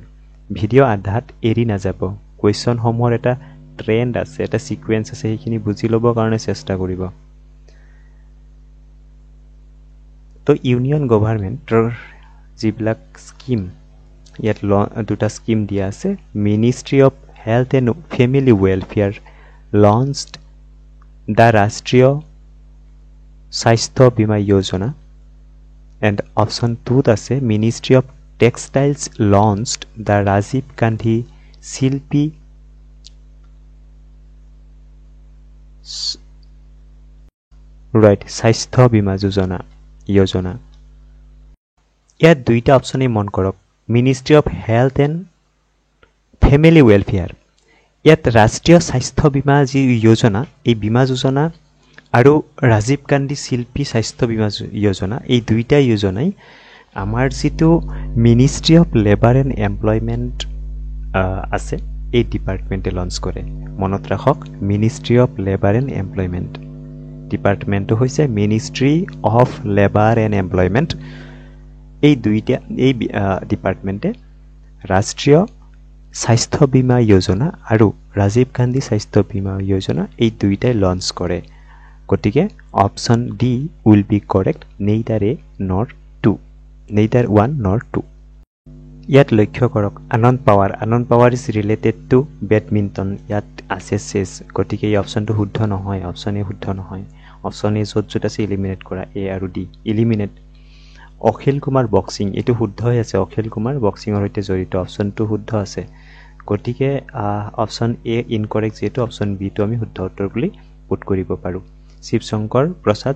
video আধাত এৰি নাযাব কুৱেশ্যন সমূহৰ এটা ট্ৰেন্ড আছে এটা সিকোয়েন্স আছে সেইখিনি বুজি ল'ব কাৰণে চেষ্টা কৰিব তো ইউনিয়ন গভৰ্ণমেণ্টৰ যিবিলাক স্কিম ইয়াত দুটা স্কিম দিয়া আছে ministry of health and family welfare launched the ৰাষ্ট্ৰীয় স্বাস্থ্য বীমা যোজনা এণ্ড অপশ্যন 2ত আছে ministry of textiles launched the Rajiv Gandhi শিল্পী স্বাস্থ্য বীমা যোজনা ইয়াত দুইটা অপশ্যনেই মন কৰক ministry of health and family welfare ইয়াত ৰাষ্ট্ৰীয় স্বাস্থ্য বীমা যি যোজনা এই বীমা যোজনা আৰু ৰাজীৱ গান্ধী শিল্পী স্বাস্থ্য বীমা যোজনা এই দুইটা যোজনাই আমাৰ যিটো ministry of labour and employment আছে এই ডিপাৰ্টমেণ্টে লঞ্চ কৰে মনত ৰাখক মিনিষ্ট্ৰি অফ লেবাৰ এণ্ড এই দুইটা এই ডিপাৰ্টমেণ্টে ৰাষ্ট্ৰীয় স্বাস্থ্য বীমা যোজনা আৰু ৰাজীৱ গান্ধী স্বাস্থ্য বীমা যোজনা এই দুইটাই লঞ্চ কৰে গতিকে option D will be correct neither A nor two neither 1 nor 2 ইয়াত লক্ষ্য কৰক Anand Pawar is related to badminton ইয়াত আছে চেছ গতিকে এই অপশ্যনটো শুদ্ধ নহয় অপশ্যন এ শুদ্ধ নহয় অপশ্যন এ য'ত আছে ইলিমিনেট কৰা এ আৰু D eliminate Akhil Kumar boxing এইটো শুদ্ধ হৈ আছে অখিল কুমাৰ বক্সিঙৰ সৈতে জড়িত অপশ্যনটো শুদ্ধ আছে গতিকে অপশ্যন এ ইনকৰেক্ট যিহেতু অপশ্যন বিটো আমি শুদ্ধ উত্তৰ বুলি পুট কৰিব পাৰোঁ শিৱশংকৰ প্ৰসাদ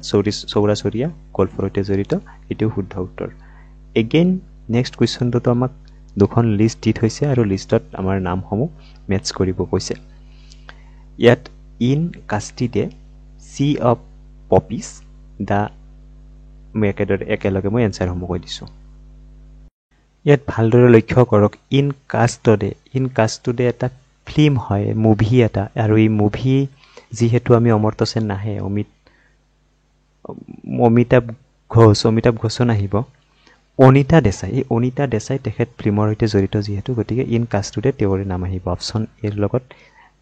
চৌৰাচৰীয়া গল্ফৰ সৈতে জড়িত এইটো শুদ্ধ উত্তৰ এগেইন নেক্সট কুৱেশ্যনটোতো আমাক দুখন লিষ্ট দি থৈছে আৰু লিষ্টত আমাৰ নামসমূহ মেটচ কৰিব কৈছে ইয়াত ইন কাষ্টিডে চি অফ পপিছ দ্য মই একেলগে মই এনচাৰসমূহ কৈ দিছোঁ ইয়াত ভালদৰে লক্ষ্য কৰক ইন কাষ্টডে এটা ফিল্ম হয় মুভি এটা আৰু এই মুভি যিহেতু আমি অমৰ্ত্য সেন নাহে অমিতাভ ঘোষ নাহিব অনিতা দেশাই এই অনিতা দেশাই তেখেত ফিল্মৰ সৈতে জড়িত যিহেতু গতিকে ইন কাষ্টডে তেওঁৰে নাম আহিব অপশ্যন এৰ লগত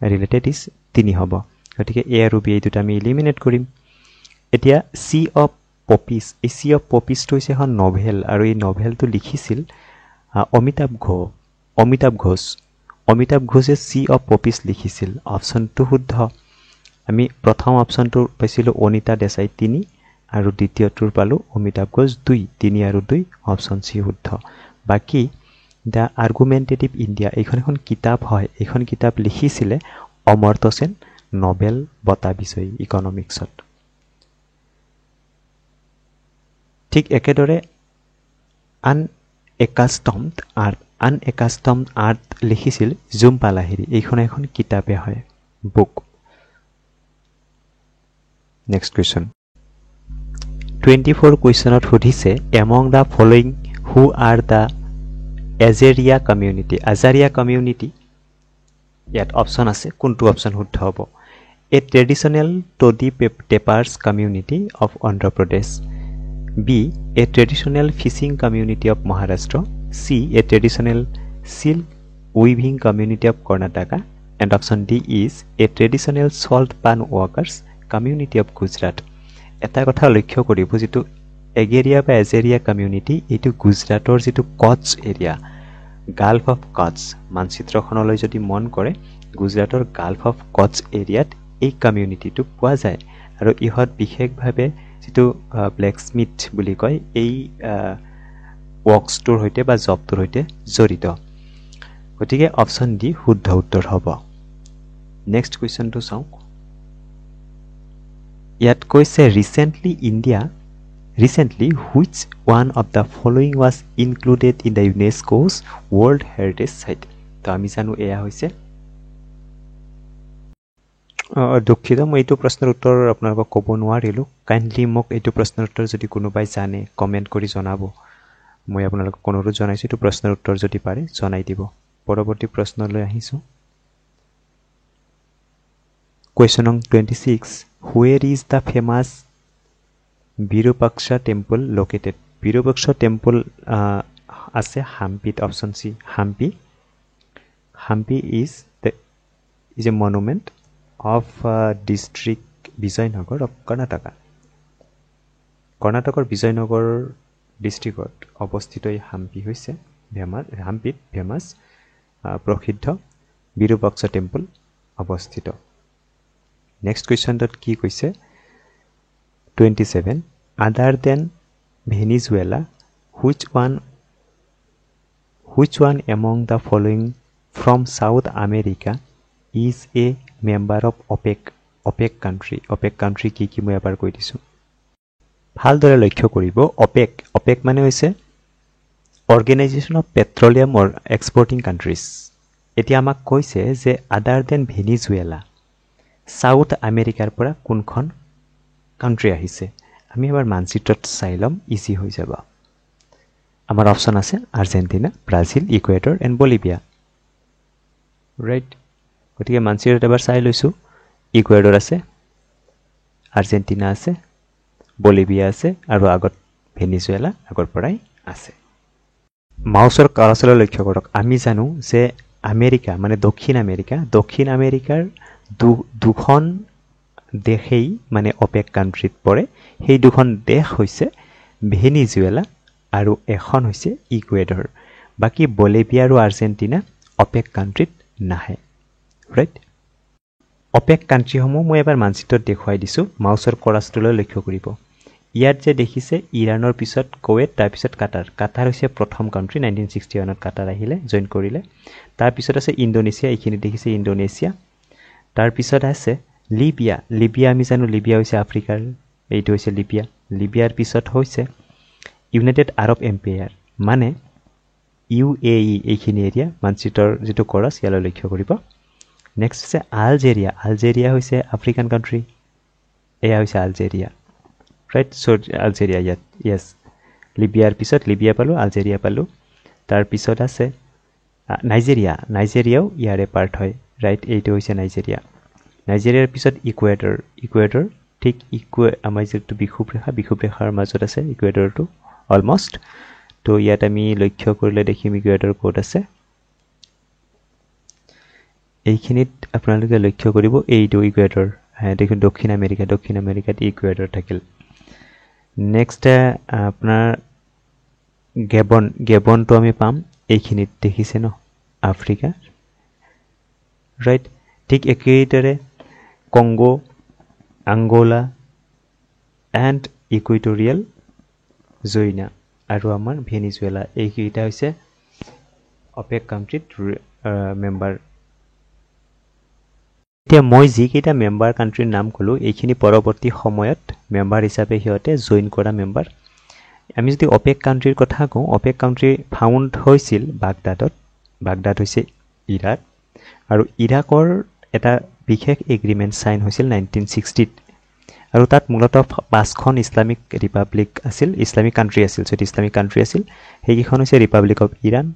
ৰিলেটেড ইজ 3 হ'ব গতিকে এ আৰু বি এই দুটা আমি ইলিমিনেট কৰিম এতিয়া চি অফ পপিছ এই চি অফ পপিছটো হৈছে এখন নভেল আৰু এই নভেলটো লিখিছিল অমিতাভ ঘোষে চি অফ পপিছ লিখিছিল অপশ্যনটো শুদ্ধ আমি প্ৰথম অপশ্যনটো পাইছিলোঁ অনিতা দেশাই 3 আৰু দ্বিতীয়টোৰ পালোঁ অমিতাভ ঘোষ 2 3 আৰু 2 অপশ্যন চি শুদ্ধ বাকী দ্য আৰ্গুমেণ্টেটিভ ইণ্ডিয়া এইখন এখন কিতাপ হয় এইখন কিতাপ লিখিছিলে অমৰ্ত্য সেন নবেল বঁটা বিজয়ী ইকনমিক্সত ঠিক একেদৰে আনএকাষ্টমড আৰ্ট লিখিছিল জুম্পা লাহিৰী এইখন এখন কিতাপে হয় বুক নেক্সট কুৱেশ্যন 24 কুৱেশ্যনত সুধিছে among the following who are the আজাৰিয়া কমিউনিটি ইয়াত অপশ্যন আছে কোনটো অপশ্যন শুদ্ধ হ'ব A traditional toddy tappers community of Andhra Pradesh B. A traditional fishing community of Maharashtra. C. A traditional silk weaving community of Karnataka. And option D is a traditional salt pan workers community of Gujarat. এটা কথা লক্ষ্য কৰিব যেটো এগেৰিয়া বা এজেৰিয়া community এটো গুজৰাটৰ যেটো কচ্ছ area Gulf of কচ্ছ মানচিত্ৰখনলৈ যদি মন কৰে গুজৰাটৰ গালফ অফ কচ্ছ এৰিয়াত এই কমিউনিটিটো পোৱা যায় আৰু ইহত বিশেষভাৱে যেটো ব্লেক স্মিথ বুলি কয় এই ওয়াৰ্কসটোৰ হৈতে বা জবটোৰ হৈতে জড়িত গতিকে অপশ্যন ডি শুদ্ধ উত্তৰ হ'ব নেক্সট কুৱেশ্যনটো চাওক ইয়াত কৈছে recently which one of the following was included in the UNESCO's World Heritage Site তো আমি জানো এয়া হৈছে দুঃখিত মই এইটো প্ৰশ্নৰ উত্তৰ আপোনালোকক ক'ব নোৱাৰিলো কাইন্ডলি মোক এইটো প্ৰশ্নৰ উত্তৰ যদি কোনোবাই জানে কমেন্ট কৰি জনাব মই আপোনালোকক অনুৰোধ জনাইছো এইটো প্ৰশ্নৰ উত্তৰ যদি পাৰে জনাই দিব পৰৱৰ্তী প্ৰশ্নলৈ আহিছো question nং 26 where is the famous Virupaksha temple located Virupaksha temple আছে হাম্পিত option C Hampi is a monument of district Vijayanagar of Karnataka. কৰ্ণাটকৰ বিজয়নগৰ ডিস্ট্ৰিক্টত অৱস্থিত এই হাম্পি হৈছে হাম্পিত ফেমাস প্ৰসিদ্ধ বিৰুপাক্ষা টেম্পল অৱস্থিত নেক্সট কুৱেশ্যনটোত কি কৈছে 27 other than Venezuela which one among the following from South America is a member of OPEC country কি মই এবাৰ কৈ দিছো ভালদৰে লক্ষ্য কৰিব OPEC মানে হৈছে organisation of petroleum or exporting countries এতিয়া আমাক কৈছে যে আদাৰ দেন ভেনিজুৱেলা সাউথ আমেৰিকাৰ পৰা কোনখন কান্ট্ৰি আহিছে আমি এবাৰ মানচিত্ৰত চাই লম ইজি হৈ যাব আমাৰ অপচন আছে Argentina Brazil Ecuador and Bolivia right গতিকে মানচিত্ৰত এবাৰ চাই লৈছো ইকুৱেডৰ আছে আৰ্জেন্টিনা আছে বলিভিয়া আছে আৰু আগত ভেনিজুৱেলা আগৰ পৰাই আছে মাউসৰ কাৰ্চৰলৈ লক্ষ্য কৰক আমি জানো যে আমেৰিকা মানে দক্ষিণ আমেৰিকাৰ দুখন দেশেই মানে অপেক কাণ্ট্ৰিত পৰে সেই দুখন দেশ হৈছে ভেনিজুৱেলা আৰু এখন হৈছে ইকুৱেডৰ বাকি বলিভিয়া আৰু আৰ্জেণ্টিনা অপেক কাণ্ট্ৰিত নাহে ৰাইট অপেক কাণ্ট্ৰিসমূহ মই এবাৰ মানচিত্ৰত দেখুৱাই দিছোঁ মাউসৰ কাৰ্চৰলৈ লক্ষ্য কৰিব ইয়াত যে দেখিছে ইৰাণৰ পিছত কুৱেইট তাৰ পিছত কাটাৰ হৈছে প্ৰথম কাণ্ট্ৰি 1961 ত কাটাৰ আহিলে জয়েন কৰিলে তাৰ পিছত আছে ইণ্ডোনেছিয়া এইখিনি দেখিছে ইণ্ডোনেছিয়া তাৰ পিছত আছে লিবিয়া আমি জানো লিবিয়া হৈছে আফ্ৰিকাৰ এইটো হৈছে লিবিয়াৰ পিছত হৈছে ইউনাইটেড আৰব এম্পায়াৰ মানে UAE এইখিনি এৰিয়া মানচিত্ৰৰ যেটো কৰাছ ইয়ালৈ লক্ষ্য কৰিব নেক্সট আছে আলজেৰিয়া হৈছে আফ্ৰিকান কাণ্ট্ৰি এয়া হৈছে আলজেৰিয়া ৰাইট সো আলজেৰিয়া ইয়াত ইয়েস লিবিয়াৰ পিছত লিবিয়া পালো আলজেৰিয়া পালো তাৰ পিছত আছে নাইজেৰিয়াও ইয়াৰে পাৰ্ট হয় ৰাইট এইটো হৈছে নাইজেৰিয়াৰ পিছত ইকুৱেডৰ ঠিক আমাৰ যেটো বিষুৱৰেখাৰ মাজত আছে ইকুৱেডৰটো অলমোস্ট তো ইয়াত আমি লক্ষ্য কৰিলে দেখিম ইকুৱেডৰ কোড আছে এইখিনিত আপোনালোকে লক্ষ্য কৰিব এইটো ইকুৱেডৰ দেখুন দক্ষিণ আমেৰিকাত ইকুৱেডৰ থাকিল নেক্সট আপোনাৰ গেবনটো আমি পাম এইখিনিত দেখিছে ন আফ্ৰিকা ৰাইট ঠিক একেইদৰে কংগো আংগোলা এণ্ড ইকুৱেটৰিয়েল জইনা আৰু আমাৰ ভেনিজুৱেলা এইকেইটা হৈছে অপেক কাণ্ট্ৰিত মেম্বাৰ এতিয়া মই যিকেইটা মেম্বাৰ কাণ্ট্ৰিৰ নাম ক'লো এইখিনি পৰৱৰ্তী সময়ত মেম্বাৰ হিচাপে সিহঁতে জইন কৰা মেম্বাৰ আমি যদি অপেক কাণ্ট্ৰিৰ কথা কওঁ অপেক কাণ্ট্ৰি ফাউণ্ড হৈছিল বাগদাদ হৈছে ইৰাক আৰু ইৰাকৰ এটা বিশেষ এগ্ৰিমেণ্ট চাইন হৈছিল 1960 আৰু তাত মূলত 5খন ইছলামিক ৰিপাব্লিক আছিল ইছলামিক কাণ্ট্ৰি আছিল সেইকেইখন হৈছে Republic of Iran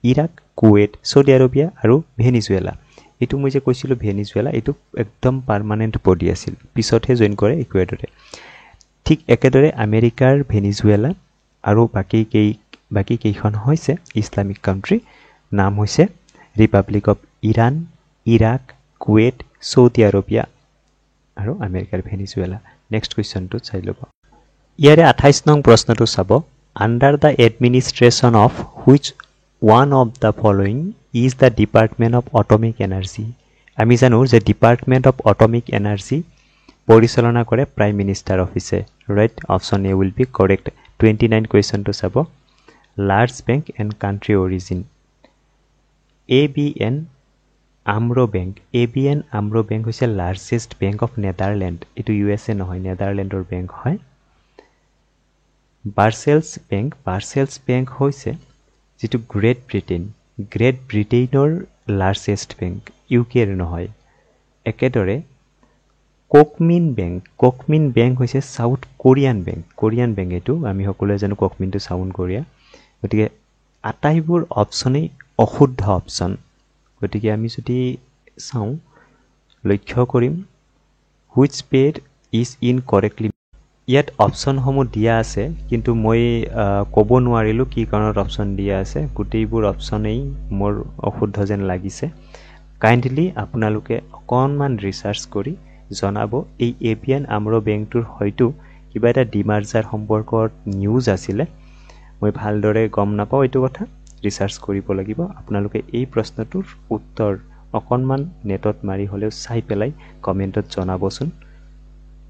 Iraq Kuwait Saudi Arabia আৰু ভেনিজুৱেলা এইটো মই যে কৈছিলোঁ ভেনিজুৱেলা এইটো একদম পাৰ্মানেণ্ট বডি আছিল পিছতহে জইন কৰে ইকুৱেডৰে ঠিক একেদৰে আমেৰিকাৰ ভেনিজুৱেলা আৰু বাকি কেইখন হৈছে ইছলামিক কাণ্ট্ৰি নাম হৈছে Republic of Iran Iraq Kuwait Saudi Arabia আৰু আমেৰিকাৰ ভেনিজুৱেলা নেক্সট কুৱেশ্যনটো চাই ল'ব ইয়াৰে 28 নং প্ৰশ্নটো চাব under the administration of which one of the following is the department of atomic energy আমি জানো যে ডিপাৰ্টমেণ্ট অফ অটমিক এনাৰ্জি পৰিচালনা কৰে প্ৰাইম মিনিষ্টাৰ অফিচে right option A will be correct 29 কুৱেশ্যনটো চাব large bank and country origin ABN AMRO bank হৈছে largest bank of Netherland এইটো USA নহয় নেদাৰলেণ্ডৰ বেংক হয় বাৰ্চেলছ বেংক হৈছে যেটো গ্ৰেট ব্ৰিটেইনৰ লাৰ্জেষ্ট বেংক UKৰ নহয় একেদৰে কোকমিন বেংক হৈছে সাউথ কোৰিয়ান বেংক এইটো আমি সকলোৱে জানো কোকমিনটো সাউথ কোৰিয়া গতিকে আটাইবোৰ অপচনেই অশুদ্ধ অপচন গতিকে আমি যদি চাওঁ লক্ষ্য কৰিম হুইচ পেড ইজ ইনকৰেক্টলি ইয়াত অপচনসমূহ দিয়া আছে কিন্তু মই ক'ব নোৱাৰিলোঁ কি কাৰণত অপচন দিয়া আছে গোটেইবোৰ অপচনেই মোৰ অশুদ্ধ যেন লাগিছে কাইণ্ডলি আপোনালোকে অকণমান ৰিচাৰ্চ কৰি জনাব এই ABN AMRO বেংকটোৰ হয়তো কিবা এটা ডিমাৰ্জাৰ সম্পৰ্কত নিউজ আছিলে মই ভালদৰে গম নাপাওঁ এইটো কথা ৰিচাৰ্চ কৰিব লাগিব আপোনালোকে এই প্ৰশ্নটোৰ উত্তৰ অকণমান নেটত মাৰি হ'লেও চাই পেলাই কমেণ্টত জনাবচোন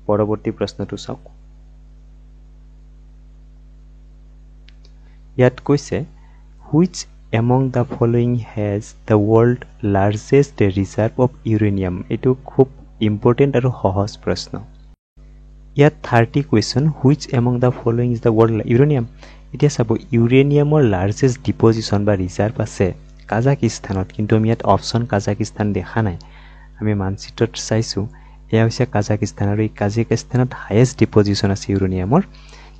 পৰৱৰ্তী প্ৰশ্নটো চাওক ইয়াত কৈছে which among the following has the world largest reserve of uranium এইটো খুব ইম্পৰ্টেণ্ট আৰু সহজ প্ৰশ্ন ইয়াত 30 question which among the following is the world uranium এতিয়া চাব ইউৰেনিয়ামৰ লাৰ্জেষ্ট ডিপজিশ্যন বা ৰিজাৰ্ভ আছে কাজাকিস্তানত কিন্তু আমি ইয়াত অপশ্যন কাজাকিস্তান দেখা নাই আমি মানচিত্ৰত চাইছোঁ এয়া হৈছে কাজাকিস্তান আৰু এই কাজাকিস্তানত হাইয়েষ্ট ডিপজিশ্যন আছে ইউৰেনিয়ামৰ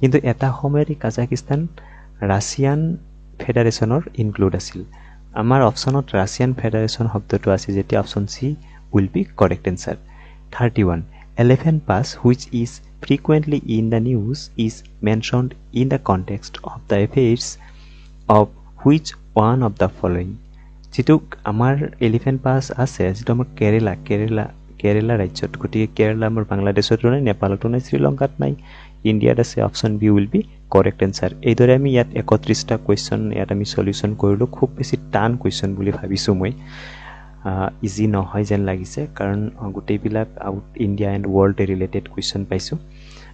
কিন্তু এটা সময়ত এই কাজাকিস্তান ৰাছিয়ান ফেডাৰেশ্যনৰ ইনক্লুড আছিল আমাৰ অপশ্যনত ৰাছিয়ান ফেডাৰেশ্যন শব্দটো আছে যেতিয়া option C will be correct answer 31 elephant pass which is frequently in the news is mentioned in the context of the affairs of which one of the following? যেটো আমাৰ elephant পাছ আছে যেটো আমাৰ কেৰেলা ৰাজ্যত গতিকে কেৰেলা আমাৰ বাংলাদেশতো নাই নেপালতো নাই শ্ৰীলংকাত নাই ইণ্ডিয়াত আছে option B will be correct answer এইদৰে আমি ইয়াত 31টা কোৱেশ্চন ইয়াত আমি সলিউশন কৰিলো খুব বেছি টান কোৱেশ্চন বুলি ভাবিছো মই ইজি নহয় যেন লাগিছে কাৰণ গোটেইবিলাক out India and world related question পাইছো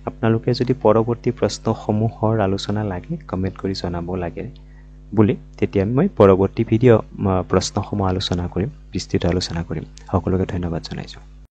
আপোনালোকে যদি পৰৱৰ্তী প্ৰশ্নসমূহৰ আলোচনা লাগে কমেন্ট কৰি জনাব লাগে বুলি তেতিয়া মই পৰৱৰ্তী ভিডিঅ' প্ৰশ্নসমূহ আলোচনা কৰিম বিস্তৃত আলোচনা কৰিম সকলোকে ধন্যবাদ জনাইছো